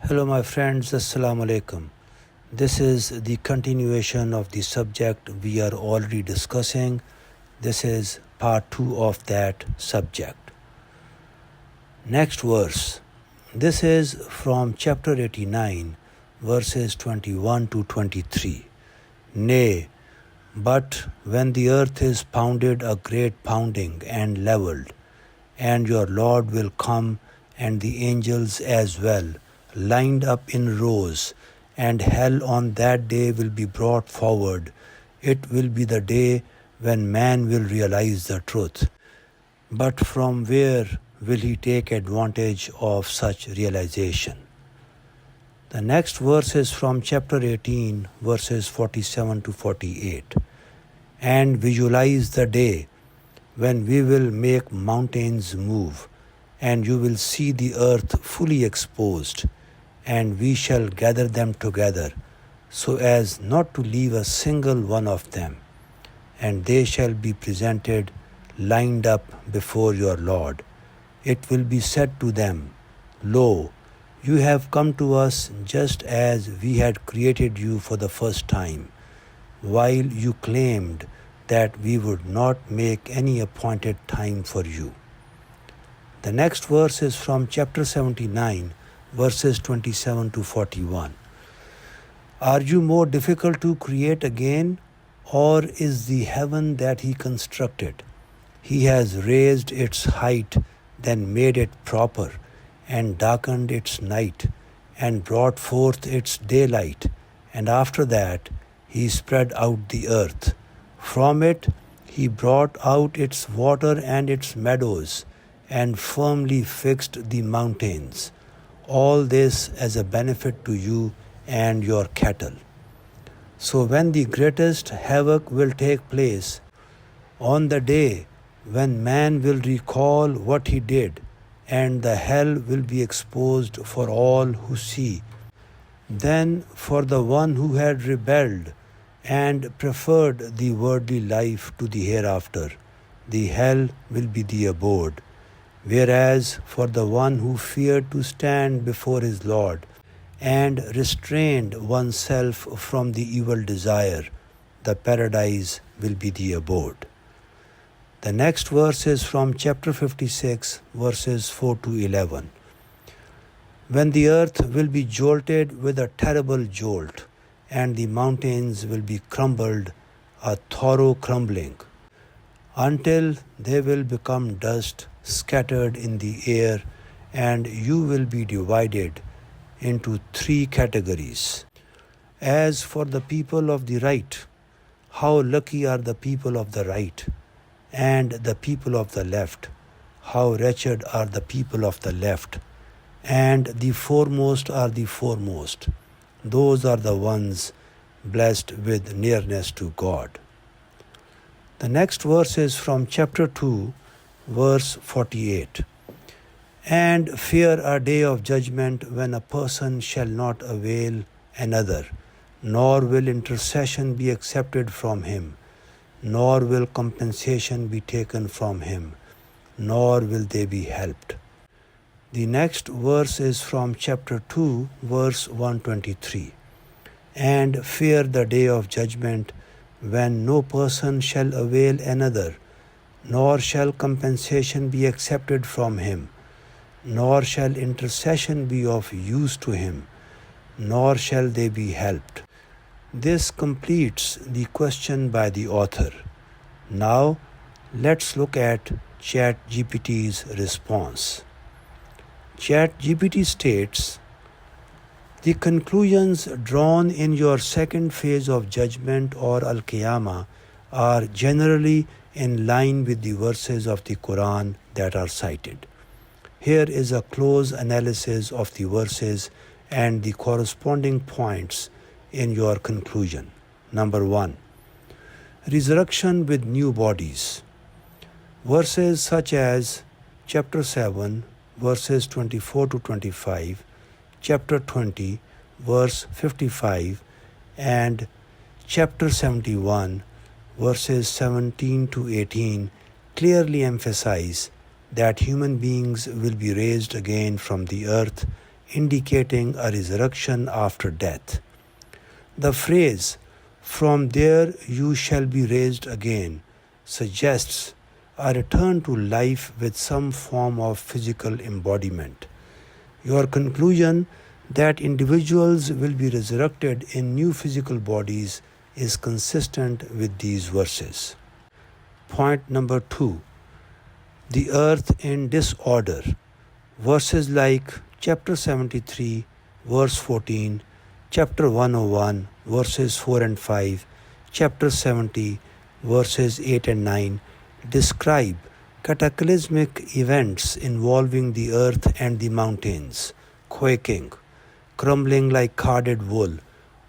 Hello, my friends. Assalamu alaikum. This is the continuation of the subject we are already discussing. This is part 2 of that subject. Next verse. This is from chapter 89, verses 21 to 23. Nay, but when the earth is pounded a great pounding and levelled, and your Lord will come, and the angels as well, lined up in rows, and hell on that day will be brought forward. It will be the day when man will realize the truth. But from where will he take advantage of such realization? The next verse is from chapter 18, verses 47 to 48. And visualize the day when we will make mountains move, and you will see the earth fully exposed, and we shall gather them together, so as not to leave a single one of them. And they shall be presented lined up before your Lord. It will be said to them, Lo, you have come to us just as we had created you for the first time, while you claimed that we would not make any appointed time for you. The next verse is from chapter 79, verses 27 to 41. Are you more difficult to create again, or is the heaven that he constructed? He has raised its height, then made it proper, and darkened its night, and brought forth its daylight, and after that he spread out the earth. From it he brought out its water and its meadows, and firmly fixed the mountains. All this as a benefit to you and your cattle. So when the greatest havoc will take place, on the day when man will recall what he did, and the hell will be exposed for all who see, then for the one who had rebelled and preferred the worldly life to the hereafter, the hell will be the abode. Whereas for the one who feared to stand before his Lord and restrained oneself from the evil desire, the paradise will be the abode. The next verse is from chapter 56, verses 4 to 11. When the earth will be jolted with a terrible jolt, and the mountains will be crumbled, a thorough crumbling, until they will become dust scattered in the air, and you will be divided into 3 categories. As for the people of the right, how lucky are the people of the right, and the people of the left, how wretched are the people of the left, and the foremost are the foremost. Those are the ones blessed with nearness to God. The next verse is from chapter 2, verse 48. And fear a day of judgment when a person shall not avail another, nor will intercession be accepted from him, nor will compensation be taken from him, nor will they be helped. The next verse is from chapter 2, verse 123. And fear the day of judgment when no person shall avail another, nor shall compensation be accepted from him, nor shall intercession be of use to him, nor shall they be helped. This completes the question by the author. Now, let's look at ChatGPT's response. ChatGPT states, the conclusions drawn in your second phase of judgment or Al-Qiyamah are generally in line with the verses of the Quran that are cited. Here is a close analysis of the verses and the corresponding points in your conclusion. Number 1. Resurrection with new bodies. Verses such as chapter 7, verses 24 to 25, chapter 20, verse 55, and chapter 71, verses 17 to 18 clearly emphasize that human beings will be raised again from the earth indicating a resurrection after death. The phrase, "From there you shall be raised again," suggests a return to life with some form of physical embodiment. Your conclusion that individuals will be resurrected in new physical bodies is consistent with these verses. Point number 2. The earth in disorder. Verses like chapter 73, verse 14, chapter 101, verses 4 and 5, chapter 70, verses 8 and 9 describe cataclysmic events involving the earth and the mountains, quaking, crumbling like carded wool,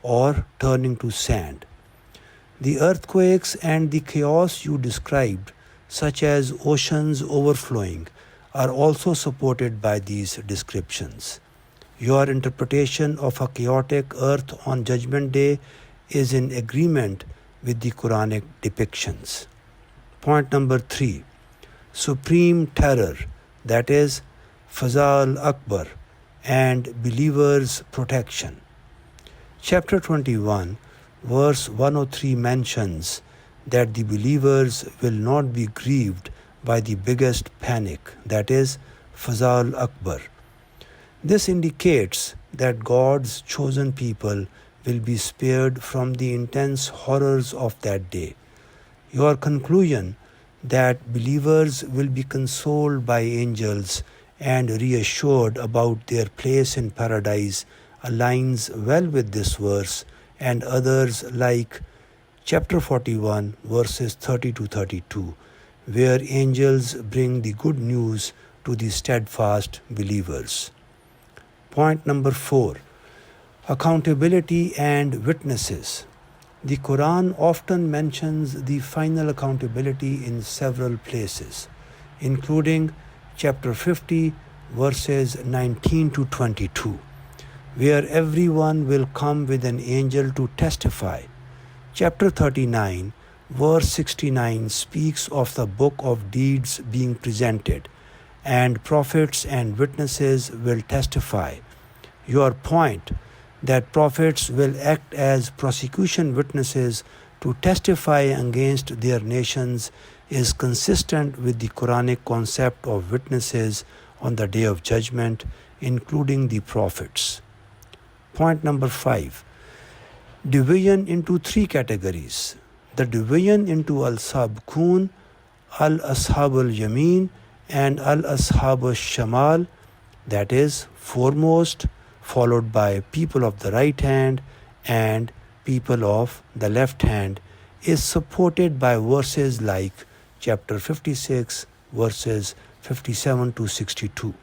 or turning to sand. The earthquakes and the chaos you described, such as oceans overflowing, are also supported by these descriptions. Your interpretation of a chaotic earth on Judgment Day is in agreement with the Quranic depictions. Point number 3. Supreme terror, that is, Fazal Akbar, and believers' protection. Chapter 21, verse 103 mentions that the believers will not be grieved by the biggest panic, that is, Fazal Akbar. This indicates that God's chosen people will be spared from the intense horrors of that day. Your conclusion that believers will be consoled by angels and reassured about their place in paradise aligns well with this verse and others like chapter 41, verses 30 to 32, where angels bring the good news to the steadfast believers. Point number 4. Accountability and witnesses. The Quran often mentions the final accountability in several places, including chapter 50, verses 19 to 22, where everyone will come with an angel to testify. Chapter 39, verse 69 speaks of the book of deeds being presented, and prophets and witnesses will testify. Your point that prophets will act as prosecution witnesses to testify against their nations is consistent with the Quranic concept of witnesses on the Day of Judgment, including the prophets. Point number 5. Division into 3 categories. The division into Al-Sabqun, Al-Ashab al-Yamin, and Al-Ashab al-Shamal, that is, foremost, followed by people of the right hand and people of the left hand, is supported by verses like chapter 56, verses 57 to 62.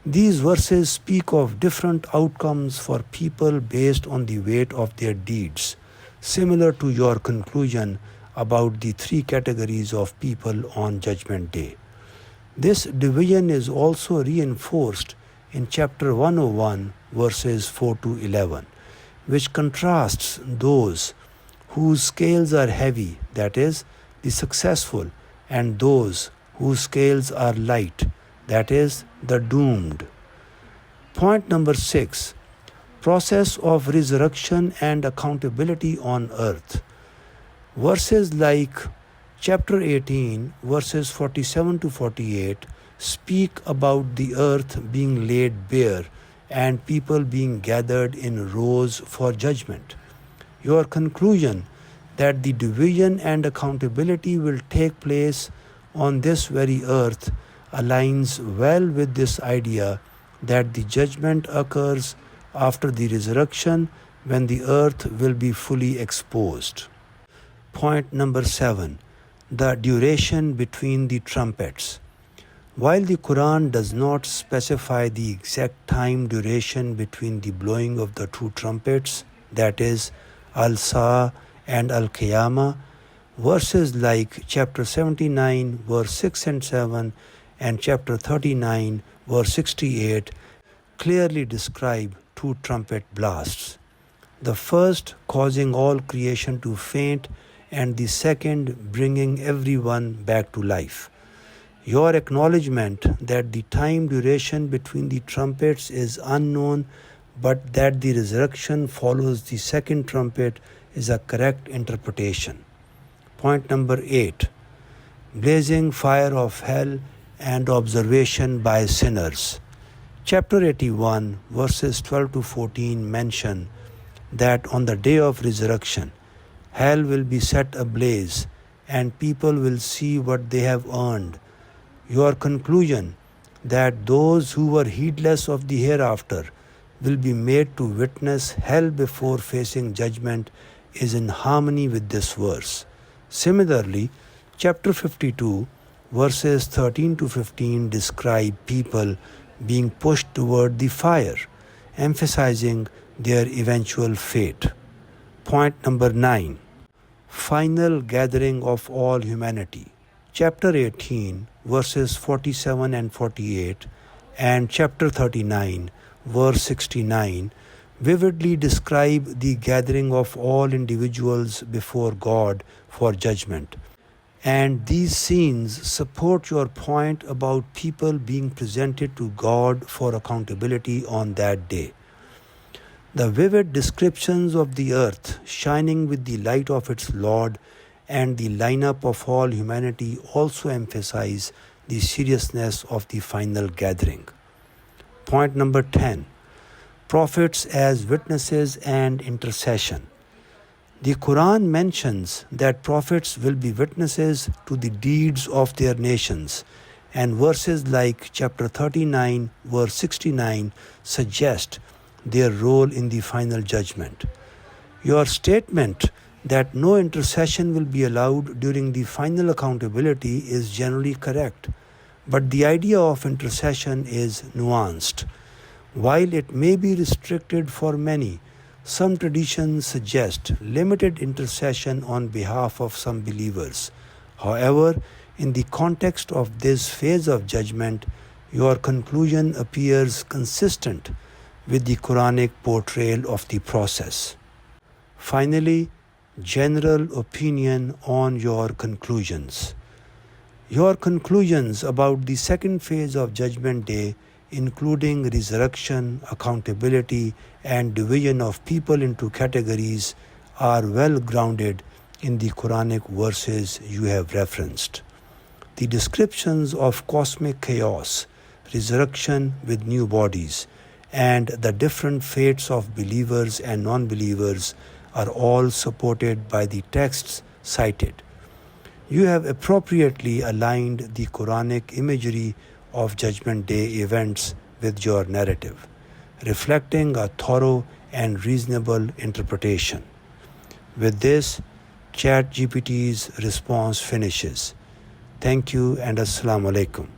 These verses speak of different outcomes for people based on the weight of their deeds, similar to your conclusion about the 3 categories of people on Judgment Day. This division is also reinforced in chapter 101, verses 4 to 11, which contrasts those whose scales are heavy, that is, the successful, and those whose scales are light, that is, the doomed. Point number 6. Process of resurrection and accountability on earth. Verses like chapter 18, verses 47 to 48 speak about the earth being laid bare and people being gathered in rows for judgment. Your conclusion that the division and accountability will take place on this very earth aligns well with this idea that the judgment occurs after the resurrection when the earth will be fully exposed. Point number 7. The duration between the trumpets. While the Quran does not specify the exact time duration between the blowing of the 2 trumpets, that is, Al-Sa and Al-Qiyamah, verses like chapter 79, verse 6 and 7, and chapter 39, verse 68 clearly describe 2 trumpet blasts. The first causing all creation to faint, and the second bringing everyone back to life. Your acknowledgement that the time duration between the trumpets is unknown, but that the resurrection follows the second trumpet is a correct interpretation. Point number 8. Blazing fire of hell and observation by sinners. Chapter 81, verses 12 to 14 mention that on the day of resurrection, hell will be set ablaze and people will see what they have earned. Your conclusion that those who were heedless of the hereafter will be made to witness hell before facing judgment is in harmony with this verse. Similarly, chapter 52, verses 13 to 15 describe people being pushed toward the fire, emphasizing their eventual fate. Point number 9. Final gathering of all humanity. Chapter 18, verses 47 and 48, and chapter 39, verse 69, vividly describe the gathering of all individuals before God for judgment. And these scenes support your point about people being presented to God for accountability on that day. The vivid descriptions of the earth shining with the light of its Lord and the lineup of all humanity also emphasize the seriousness of the final gathering. Point number 10. Prophets as witnesses and intercession. The Quran mentions that prophets will be witnesses to the deeds of their nations, and verses like chapter 39, verse 69 suggest their role in the final judgment. Your statement that no intercession will be allowed during the final accountability is generally correct, but the idea of intercession is nuanced. While it may be restricted for many, some traditions suggest limited intercession on behalf of some believers. However, in the context of this phase of judgment, your conclusion appears consistent with the Quranic portrayal of the process. Finally, general opinion on your conclusions. Your conclusions about the second phase of Judgment Day, including resurrection, accountability, and division of people into categories, are well grounded in the Quranic verses you have referenced. The descriptions of cosmic chaos, resurrection with new bodies, and the different fates of believers and non-believers are all supported by the texts cited. You have appropriately aligned the Quranic imagery of Judgment Day events with your narrative, reflecting a thorough and reasonable interpretation. With this, ChatGPT's response finishes. Thank you and Assalamu alaikum.